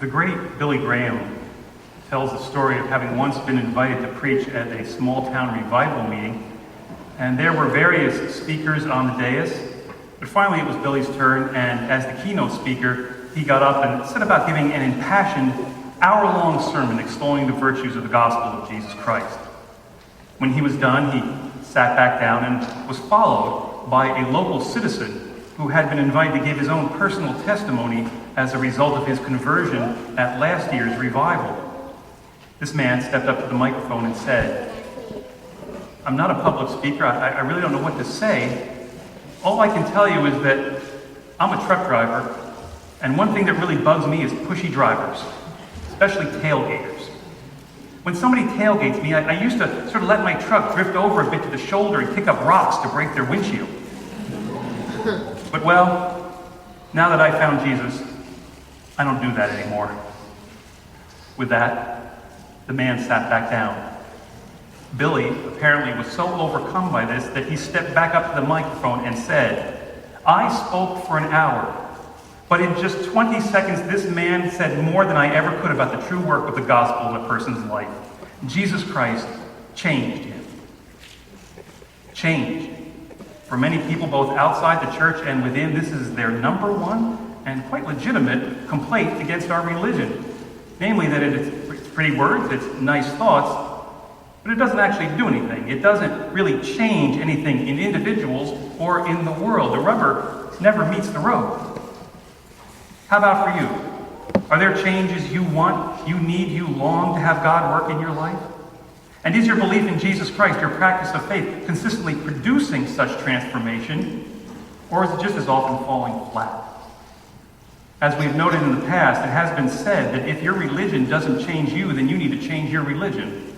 The great Billy Graham tells the story of having once been invited to preach at a small town revival meeting, and there were various speakers on the dais, but finally it was Billy's turn, and as the keynote speaker, he got up and set about giving an impassioned, hour-long sermon extolling the virtues of the gospel of Jesus Christ. When he was done, he sat back down and was followed by a local citizen who had been invited to give his own personal testimony as a result of his conversion at last year's revival. This man stepped up to the microphone and said, "I'm not a public speaker. I really don't know what to say. All I can tell you is that I'm a truck driver, and one thing that really bugs me is pushy drivers, especially tailgaters. When somebody tailgates me, I used to sort of let my truck drift over a bit to the shoulder and kick up rocks to break their windshield. But well, now that I found Jesus, I don't do that anymore." With that, the man sat back down. Billy apparently was so overcome by this that he stepped back up to the microphone and said, "I spoke for an hour, but in just 20 seconds, this man said more than I ever could about the true work of the gospel in a person's life. Jesus Christ changed him." Change. For many people, both outside the church and within, this is their number one and quite legitimate complaint against our religion. Namely, that it's pretty words, it's nice thoughts, but it doesn't actually do anything. It doesn't really change anything in individuals or in the world. The rubber never meets the road. How about for you? Are there changes you want, you need, you long to have God work in your life? And is your belief in Jesus Christ, your practice of faith, consistently producing such transformation, or is it just as often falling flat? As we've noted in the past, it has been said that if your religion doesn't change you, then you need to change your religion.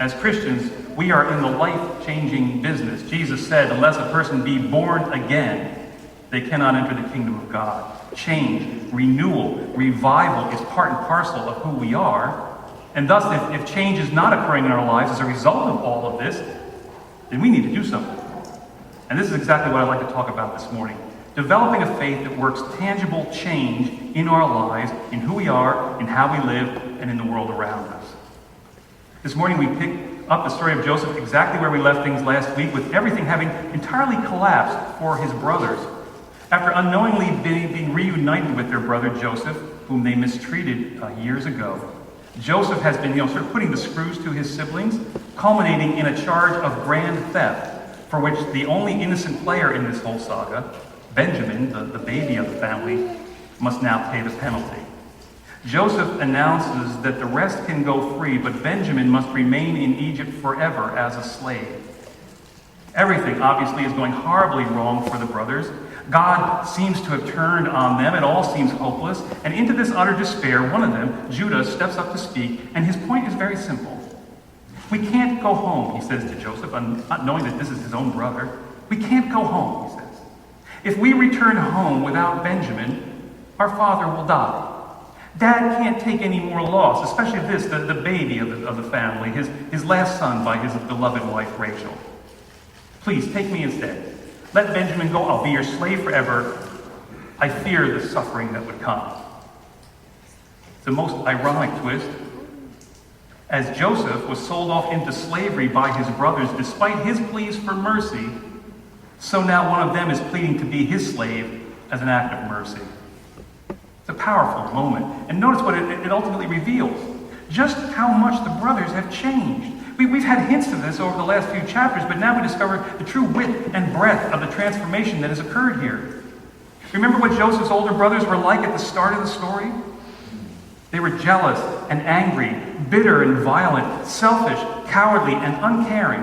As Christians, we are in the life-changing business. Jesus said, unless a person be born again, they cannot enter the kingdom of God. Change, renewal, revival is part and parcel of who we are. And thus, if change is not occurring in our lives as a result of all of this, then we need to do something. And this is exactly what I'd like to talk about this morning. Developing a faith that works tangible change in our lives, in who we are, in how we live, and in the world around us. This morning we pick up the story of Joseph exactly where we left things last week, with everything having entirely collapsed for his brothers. After unknowingly being reunited with their brother Joseph, whom they mistreated years ago, Joseph has been, sort of putting the screws to his siblings, culminating in a charge of grand theft, for which the only innocent player in this whole saga, Benjamin, the baby of the family, must now pay the penalty. Joseph announces that the rest can go free, but Benjamin must remain in Egypt forever as a slave. Everything, obviously, is going horribly wrong for the brothers. God seems to have turned on them. It all seems hopeless. And into this utter despair, one of them, Judah, steps up to speak, and his point is very simple. "We can't go home," he says to Joseph, not knowing that this is his own brother. "We can't go home," he says. "If we return home without Benjamin, our father will die. Dad can't take any more loss, especially this, the baby of the family, his last son by his beloved wife, Rachel. Please, take me instead. Let Benjamin go. I'll be your slave forever. I fear the suffering that would come." It's the most ironic twist. As Joseph was sold off into slavery by his brothers, despite his pleas for mercy, so now one of them is pleading to be his slave as an act of mercy. It's a powerful moment. And notice what it ultimately reveals. Just how much the brothers have changed. We've had hints of this over the last few chapters, but now we discover the true width and breadth of the transformation that has occurred here. Remember what Joseph's older brothers were like at the start of the story? They were jealous and angry, bitter and violent, selfish, cowardly, and uncaring.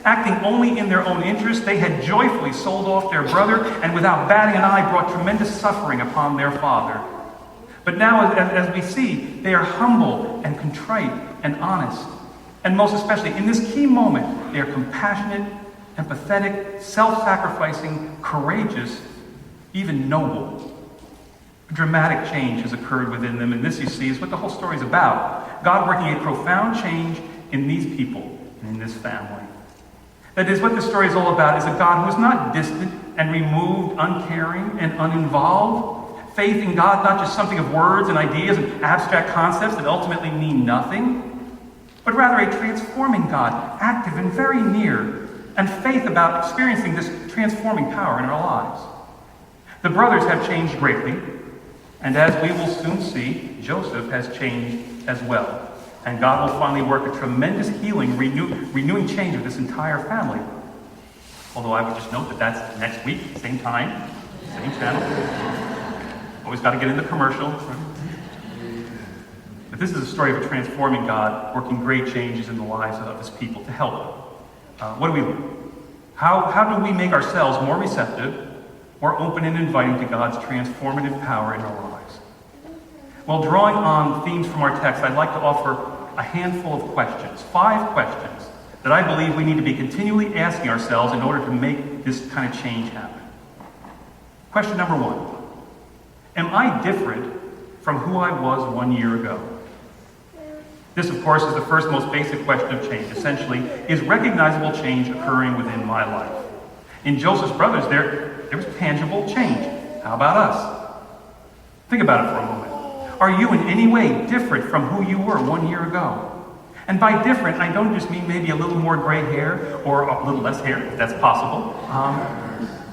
Acting only in their own interest, they had joyfully sold off their brother and without batting an eye brought tremendous suffering upon their father. But now, as we see, they are humble and contrite and honest. And most especially, in this key moment, they are compassionate, empathetic, self-sacrificing, courageous, even noble. A dramatic change has occurred within them, and this, you see, is what the whole story is about. God working a profound change in these people and in this family. That is, what this story is all about is a God who is not distant and removed, uncaring and uninvolved. Faith in God, not just something of words and ideas and abstract concepts that ultimately mean nothing, but rather a transforming God, active and very near, and faith about experiencing this transforming power in our lives. The brothers have changed greatly, and as we will soon see, Joseph has changed as well. And God will finally work a tremendous healing, renewing change of this entire family. Although I would just note that that's next week, same time, same channel. Always got to get in the commercial. But this is a story of a transforming God working great changes in the lives of his people to help. What do we learn? How do we make ourselves more receptive, more open and inviting to God's transformative power in our lives? Well, drawing on themes from our text, I'd like to offer a handful of questions, 5 questions, that I believe we need to be continually asking ourselves in order to make this kind of change happen. Question number 1. Am I different from who I was 1 year ago? This, of course, is the first most basic question of change. Essentially, is recognizable change occurring within my life? In Joseph's brothers, there was tangible change. How about us? Think about it for a moment. Are you in any way different from who you were 1 year ago? And by different, I don't just mean maybe a little more gray hair or a little less hair, if that's possible.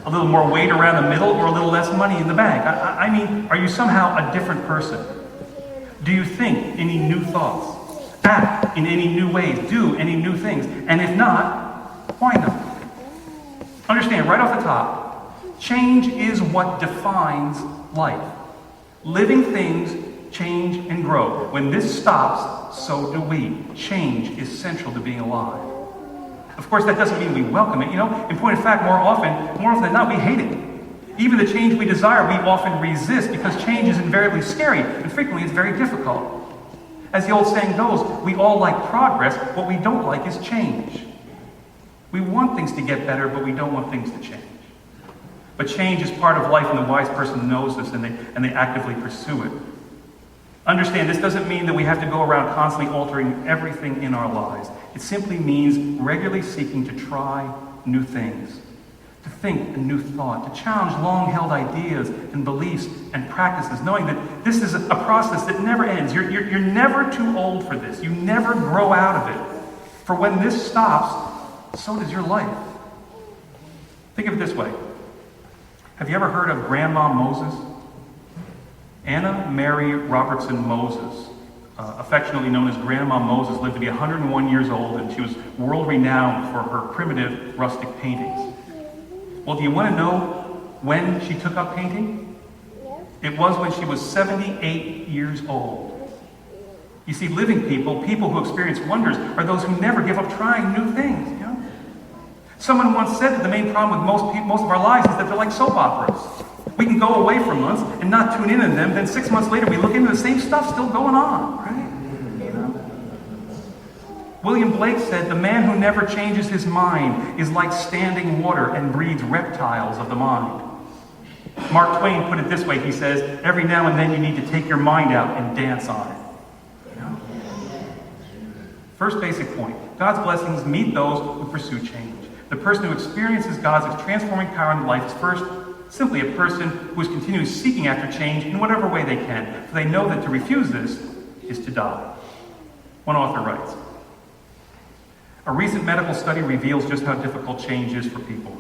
A little more weight around the middle or a little less money in the bank. I mean, are you somehow a different person? Do you think any new thoughts? Act in any new ways? Do any new things? And if not, why not? Understand right off the top, change is what defines life. Living things change and grow. When this stops, so do we. Change is central to being alive. Of course, that doesn't mean we welcome it. You know, in point of fact, more often than not, we hate it. Even the change we desire, we often resist because change is invariably scary, and frequently it's very difficult. As the old saying goes, we all like progress. What we don't like is change. We want things to get better, but we don't want things to change. But change is part of life, and the wise person knows this, and they actively pursue it. Understand, this doesn't mean that we have to go around constantly altering everything in our lives. It simply means regularly seeking to try new things, to think a new thought, to challenge long-held ideas and beliefs and practices, knowing that this is a process that never ends. You're never too old for this. You never grow out of it. For when this stops, so does your life. Think of it this way. Have you ever heard of Grandma Moses? Anna Mary Robertson Moses, affectionately known as Grandma Moses, lived to be 101 years old, and she was world-renowned for her primitive rustic paintings. Well, do you want to know when she took up painting? It was when she was 78 years old. You see, living people who experience wonders, are those who never give up trying new things. You know? Someone once said that the main problem with most of our lives is that they're like soap operas. We can go away for months and not tune in on them, then 6 months later we look into the same stuff still going on, right? You know? William Blake said, the man who never changes his mind is like standing water and breeds reptiles of the mind. Mark Twain put it this way, he says, every now and then you need to take your mind out and dance on it. You know? First basic point, God's blessings meet those who pursue change. The person who experiences God's transforming power in life is first simply a person who is continually seeking after change in whatever way they can, for they know that to refuse this is to die. One author writes, a recent medical study reveals just how difficult change is for people.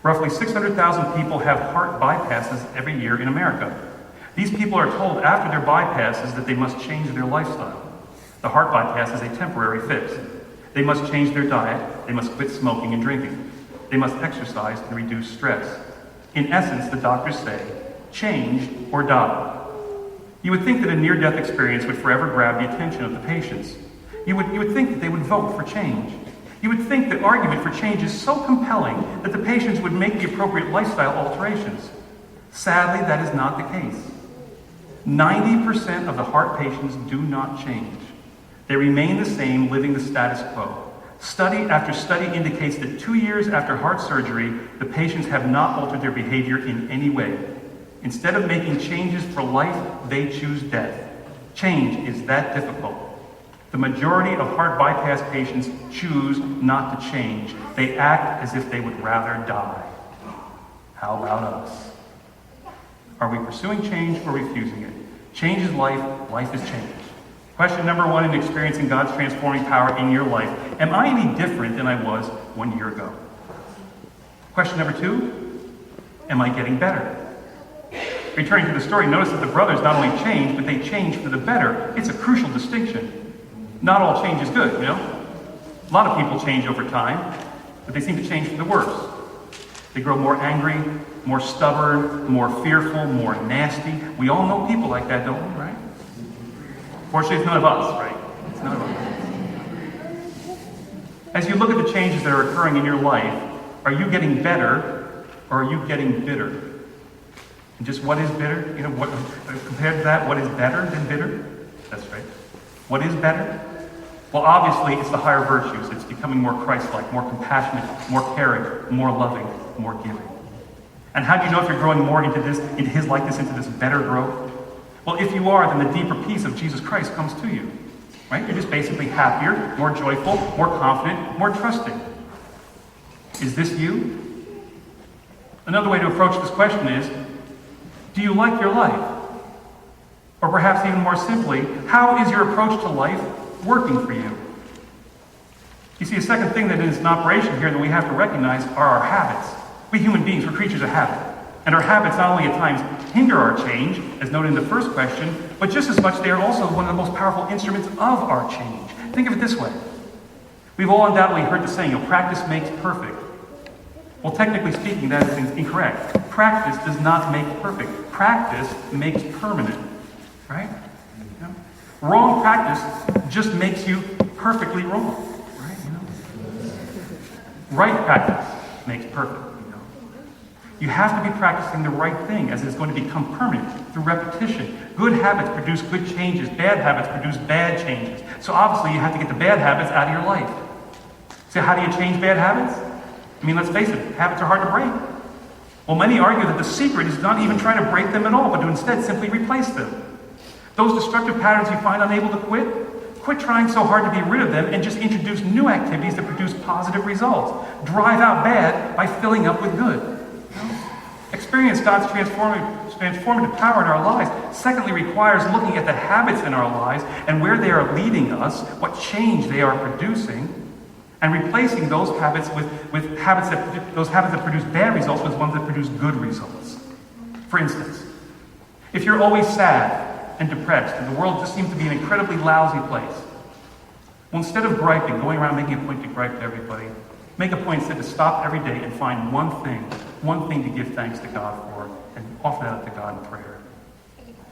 Roughly 600,000 people have heart bypasses every year in America. These people are told after their bypasses that they must change their lifestyle. The heart bypass is a temporary fix. They must change their diet, they must quit smoking and drinking. They must exercise and reduce stress. In essence, the doctors say, change or die. You would think that a near-death experience would forever grab the attention of the patients. You would think that they would vote for change. You would think the argument for change is so compelling that the patients would make the appropriate lifestyle alterations. Sadly, that is not the case. 90% of the heart patients do not change. They remain the same, living the status quo. Study after study indicates that 2 years after heart surgery, the patients have not altered their behavior in any way. Instead of making changes for life, they choose death. Change is that difficult. The majority of heart bypass patients choose not to change. They act as if they would rather die. How about us? Are we pursuing change or refusing it? Change is life. Life is change. Question number 1 in experiencing God's transforming power in your life. Am I any different than I was 1 year ago? Question number 2, am I getting better? Returning to the story, notice that the brothers not only changed, but they changed for the better. It's a crucial distinction. Not all change is good, A lot of people change over time, but they seem to change for the worse. They grow more angry, more stubborn, more fearful, more nasty. We all know people like that, don't we, right? Fortunately, it's none of us, right? It's none of us. As you look at the changes that are occurring in your life, are you getting better or are you getting bitter? And just what is bitter? Compared to that, what is better than bitter? That's right. What is better? Well, obviously, it's the higher virtues. It's becoming more Christ-like, more compassionate, more caring, more loving, more giving. And how do you know if you're growing more into His likeness, into this better growth? Well, if you are, then the deeper peace of Jesus Christ comes to you. Right? You're just basically happier, more joyful, more confident, more trusting. Is this you? Another way to approach this question is, do you like your life? Or perhaps even more simply, how is your approach to life working for you? You see, a second thing that is in operation here that we have to recognize are our habits. We human beings, we're creatures of habit. And our habits not only at times hinder our change, as noted in the first question, but just as much they are also one of the most powerful instruments of our change. Think of it this way. We've all undoubtedly heard the saying, practice makes perfect. Well, technically speaking, that is incorrect. Practice does not make perfect. Practice makes permanent. Right? Wrong practice just makes you perfectly wrong. Right? Right practice makes perfect. You have to be practicing the right thing, as it's going to become permanent through repetition. Good habits produce good changes. Bad habits produce bad changes. So obviously you have to get the bad habits out of your life. So how do you change bad habits? Let's face it, habits are hard to break. Well, many argue that the secret is not even try to break them at all, but to instead simply replace them. Those destructive patterns you find unable to quit trying so hard to be rid of them and just introduce new activities that produce positive results. Drive out bad by filling up with good. Experience God's transformative power in our lives. Secondly, requires looking at the habits in our lives and where they are leading us, what change they are producing, and replacing those habits with habits that produce bad results with ones that produce good results. For instance, if you're always sad and depressed and the world just seems to be an incredibly lousy place, well, instead of griping, going around making a point to gripe to everybody, make a point instead to stop every day and find one thing to give thanks to God for and offer that up to God in prayer.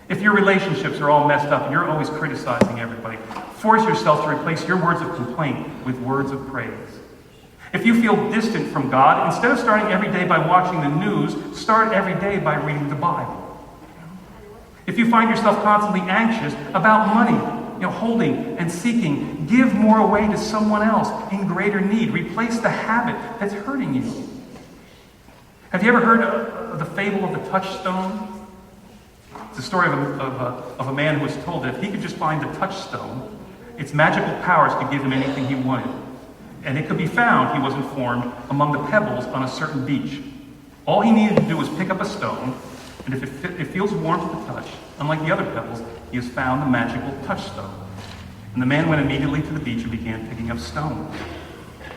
If your relationships are all messed up and you're always criticizing everybody, force yourself to replace your words of complaint with words of praise. If you feel distant from God, instead of starting every day by watching the news, start every day by reading the Bible. If you find yourself constantly anxious about money, holding and seeking, give more away to someone else in greater need. Replace the habit that's hurting you. Have you ever heard of the fable of the touchstone? It's the story of a man who was told that if he could just find the touchstone, its magical powers could give him anything he wanted. And it could be found, he was informed, among the pebbles on a certain beach. All he needed to do was pick up a stone, and if it feels warm to the touch, unlike the other pebbles, he has found the magical touchstone. And the man went immediately to the beach and began picking up stones.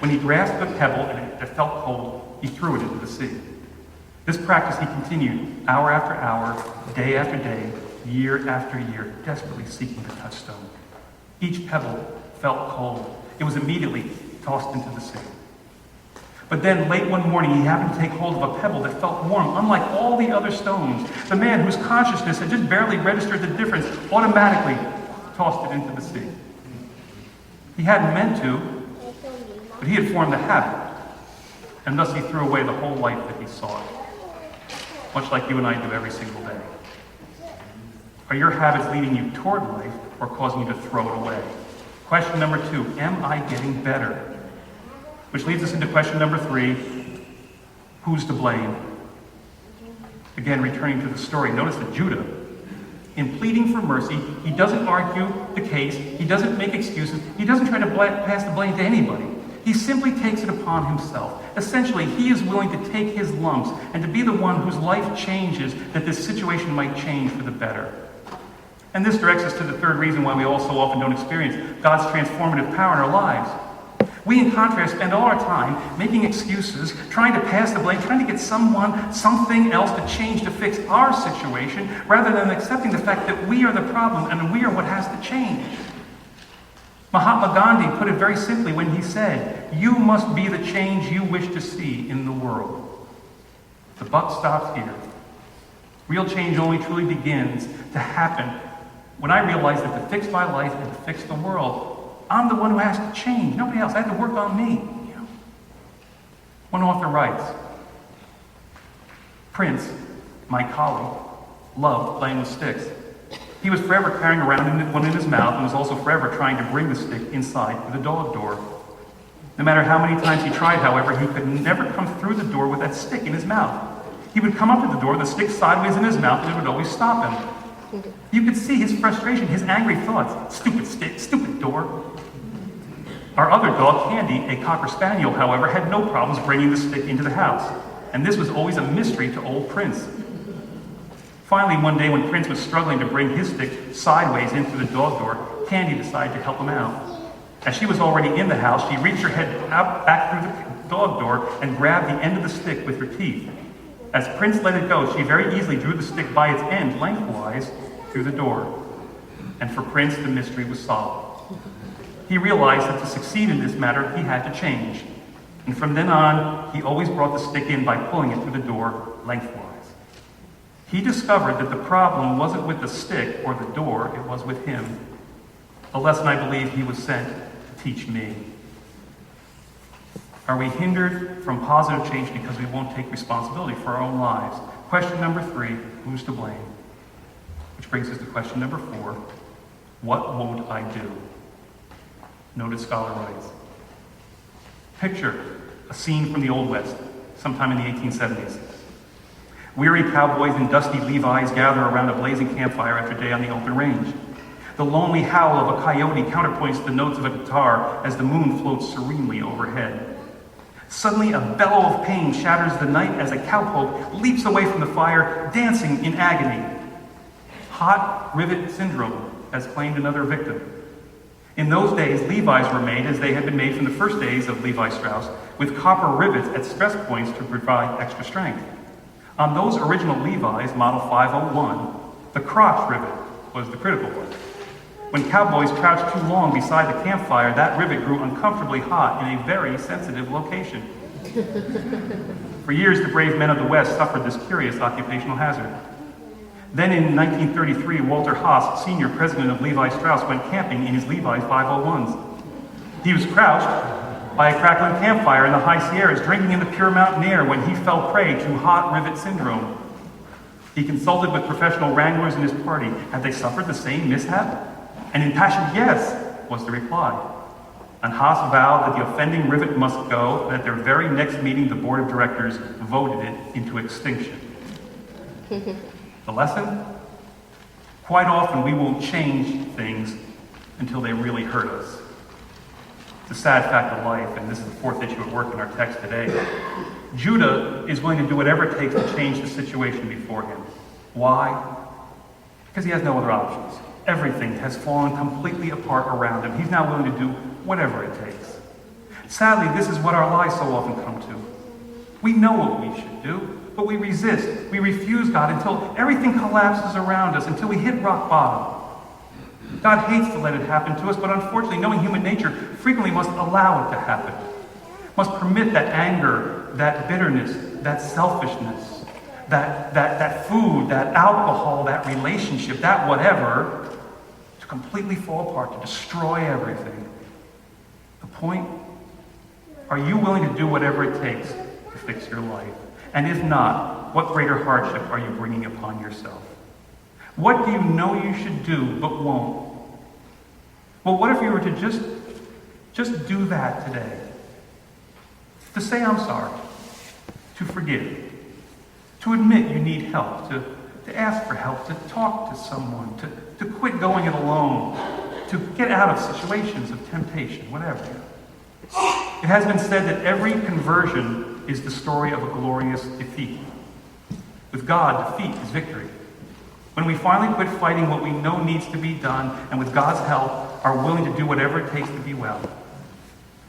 When he grasped a pebble and it felt cold, he threw it into the sea. This practice he continued hour after hour, day after day, year after year, desperately seeking the touchstone. Each pebble felt cold. It was immediately tossed into the sea. But then, late one morning, he happened to take hold of a pebble that felt warm, unlike all the other stones. The man, whose consciousness had just barely registered the difference, automatically tossed it into the sea. He hadn't meant to, but he had formed a habit, and thus he threw away the whole life that he sought, much like you and I do every single day. Are your habits leading you toward life or causing you to throw it away? Question number 2, am I getting better? Which leads us into question number 3, who's to blame? Again, returning to the story, notice that Judah, in pleading for mercy, he doesn't argue the case, he doesn't make excuses, he doesn't try to pass the blame to anybody. He simply takes it upon himself. Essentially, he is willing to take his lumps and to be the one whose life changes, that this situation might change for the better. And this directs us to the third reason why we all so often don't experience God's transformative power in our lives. We, in contrast, spend all our time making excuses, trying to pass the blame, trying to get someone, something else to change to fix our situation, rather than accepting the fact that we are the problem and we are what has to change. Mahatma Gandhi put it very simply when he said, "You must be the change you wish to see in the world." The buck stops here. Real change only truly begins to happen when I realize that to fix my life and to fix the world, I'm the one who has to change. Nobody else. I have to work on me. One author writes, Prince, my colleague, loved playing with sticks. He was forever carrying around one in his mouth and was also forever trying to bring the stick inside through the dog door. No matter how many times he tried, however, he could never come through the door with that stick in his mouth. He would come up to the door, the stick sideways in his mouth, and it would always stop him. You could see his frustration, his angry thoughts. Stupid stick, stupid door. Our other dog, Candy, a Cocker Spaniel, however, had no problems bringing the stick into the house. And this was always a mystery to old Prince. Finally, one day when Prince was struggling to bring his stick sideways in through the dog door, Candy decided to help him out. As she was already in the house, she reached her head out back through the dog door and grabbed the end of the stick with her teeth. As Prince let it go, she very easily drew the stick by its end lengthwise through the door. And for Prince, the mystery was solved. He realized that to succeed in this matter, he had to change. And from then on, he always brought the stick in by pulling it through the door lengthwise. He discovered that the problem wasn't with the stick or the door, it was with him. A lesson I believe he was sent to teach me. Are we hindered from positive change because we won't take responsibility for our own lives? Question number 3, who's to blame? Which brings us to question number 4, what won't I do? Noted scholar writes, picture a scene from the Old West, sometime in the 1870s. Weary cowboys in dusty Levi's gather around a blazing campfire after a day on the open range. The lonely howl of a coyote counterpoints the notes of a guitar as the moon floats serenely overhead. Suddenly, a bellow of pain shatters the night as a cowpoke leaps away from the fire, dancing in agony. Hot rivet syndrome has claimed another victim. In those days, Levi's were made as they had been made from the first days of Levi Strauss, with copper rivets at stress points to provide extra strength. On those original Levi's, model 501, the crotch rivet was the critical one. When cowboys crouched too long beside the campfire, that rivet grew uncomfortably hot in a very sensitive location. For years, the brave men of the West suffered this curious occupational hazard. Then in 1933, Walter Haas, senior president of Levi Strauss, went camping in his Levi 501s. He was crouched by a crackling campfire in the high Sierras, drinking in the pure mountain air when he fell prey to hot rivet syndrome. He consulted with professional wranglers in his party. Had they suffered the same mishap? An impassioned yes was the reply. And Haas vowed that the offending rivet must go, and at their very next meeting, the board of directors voted it into extinction. The lesson? Quite often we won't change things until they really hurt us. It's a sad fact of life, and this is the fourth issue at work in our text today. Judah is willing to do whatever it takes to change the situation before him. Why? Because he has no other options. Everything has fallen completely apart around him. He's now willing to do whatever it takes. Sadly, this is what our lives so often come to. We know what we should do, but we resist. We refuse God until everything collapses around us, until we hit rock bottom. God hates to let it happen to us, but unfortunately, knowing human nature, frequently must allow it to happen. Must permit that anger, that bitterness, that selfishness, that food, that alcohol, that relationship, that whatever, to completely fall apart, to destroy everything. The point? Are you willing to do whatever it takes to fix your life? And if not, what greater hardship are you bringing upon yourself? What do you know you should do but won't? Well, what if you were to just do that today? To say I'm sorry, to forgive, to admit you need help, to ask for help, to talk to someone, to quit going it alone, to get out of situations of temptation, whatever. It has been said that every conversion is the story of a glorious defeat. With God, defeat is victory. When we finally quit fighting what we know needs to be done, and with God's help, are willing to do whatever it takes to be well.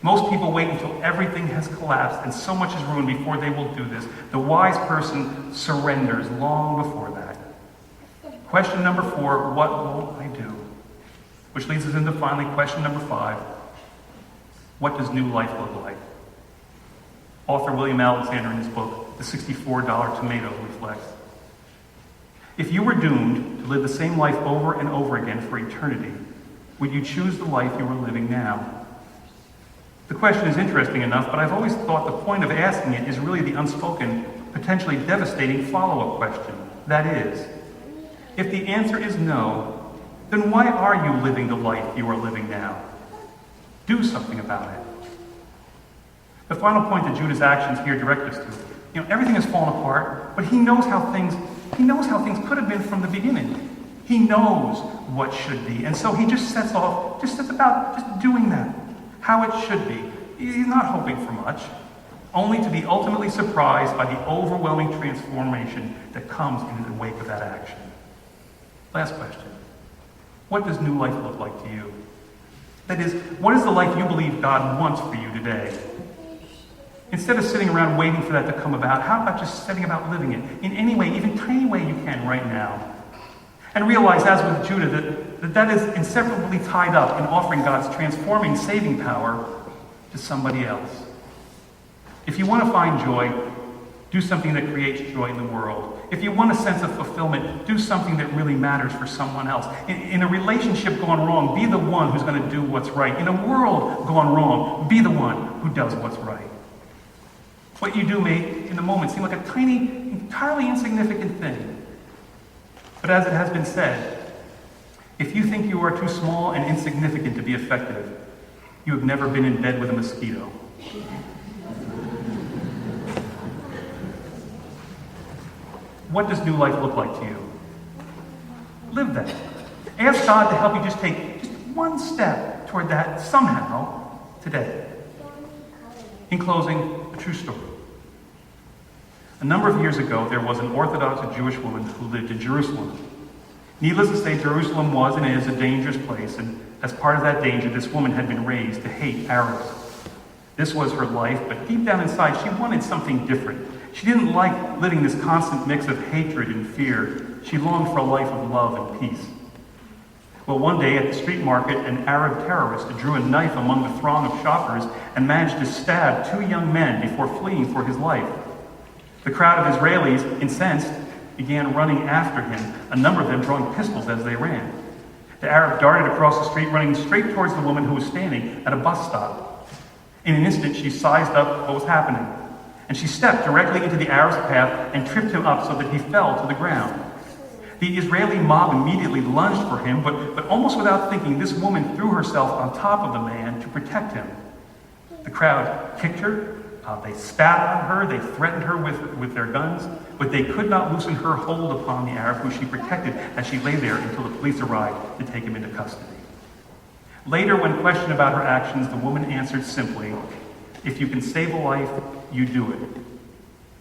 Most people wait until everything has collapsed and so much is ruined before they will do this. The wise person surrenders long before that. Question number 4, what will I do? Which leads us into finally question number 5. What does new life look like? Author William Alexander in his book, The $64 Tomato, reflects. If you were doomed to live the same life over and over again for eternity, would you choose the life you are living now? The question is interesting enough, but I've always thought the point of asking it is really the unspoken, potentially devastating follow-up question. That is, if the answer is no, then why are you living the life you are living now? Do something about it. The final point that Judah's actions here direct us to. Everything has fallen apart, but he knows how things could have been from the beginning. He knows what should be, and so he just sets about doing that, how it should be. He's not hoping for much, only to be ultimately surprised by the overwhelming transformation that comes in the wake of that action. Last question. What does new life look like to you? That is, what is the life you believe God wants for you today? Instead of sitting around waiting for that to come about, how about just setting about living it in any way, even tiny way you can right now? And realize, as with Judah, that is inseparably tied up in offering God's transforming, saving power to somebody else. If you want to find joy, do something that creates joy in the world. If you want a sense of fulfillment, do something that really matters for someone else. In a relationship gone wrong, be the one who's going to do what's right. In a world gone wrong, be the one who does what's right. What you do may, in the moment, seem like a tiny, entirely insignificant thing. But as it has been said, if you think you are too small and insignificant to be effective, you have never been in bed with a mosquito. What does new life look like to you? Live that. Ask God to help you just take just one step toward that somehow today. In closing, a true story. A number of years ago, there was an Orthodox Jewish woman who lived in Jerusalem. Needless to say, Jerusalem was and is a dangerous place, and as part of that danger, this woman had been raised to hate Arabs. This was her life, but deep down inside, she wanted something different. She didn't like living this constant mix of hatred and fear. She longed for a life of love and peace. Well, one day at the street market, an Arab terrorist drew a knife among the throng of shoppers and managed to stab 2 young men before fleeing for his life. The crowd of Israelis, incensed, began running after him, a number of them drawing pistols as they ran. The Arab darted across the street, running straight towards the woman who was standing at a bus stop. In an instant, she sized up what was happening, and she stepped directly into the Arab's path and tripped him up so that he fell to the ground. The Israeli mob immediately lunged for him, but almost without thinking, this woman threw herself on top of the man to protect him. The crowd kicked her, they spat on her, they threatened her with their guns, but they could not loosen her hold upon the Arab who she protected as she lay there until the police arrived to take him into custody. Later, when questioned about her actions, the woman answered simply, "If you can save a life, you do it."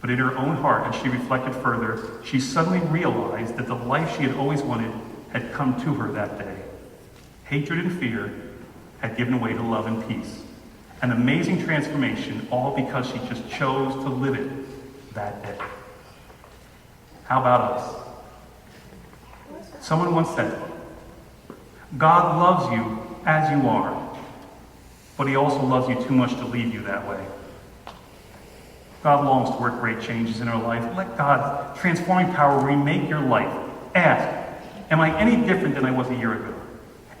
But in her own heart, as she reflected further, she suddenly realized that the life she had always wanted had come to her that day. Hatred and fear had given way to love and peace. An amazing transformation, all because she just chose to live it that day. How about us? Someone once said, God loves you as you are, but he also loves you too much to leave you that way. God longs to work great changes in our life. Let God's transforming power remake your life. Ask, am I any different than I was a year ago?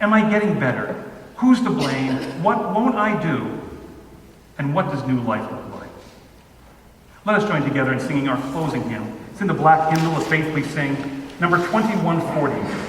Am I getting better? Who's to blame? What won't I do? And what does new life look like? Let us join together in singing our closing hymn. It's in the black hymnal of Faith We Sing, number 2140.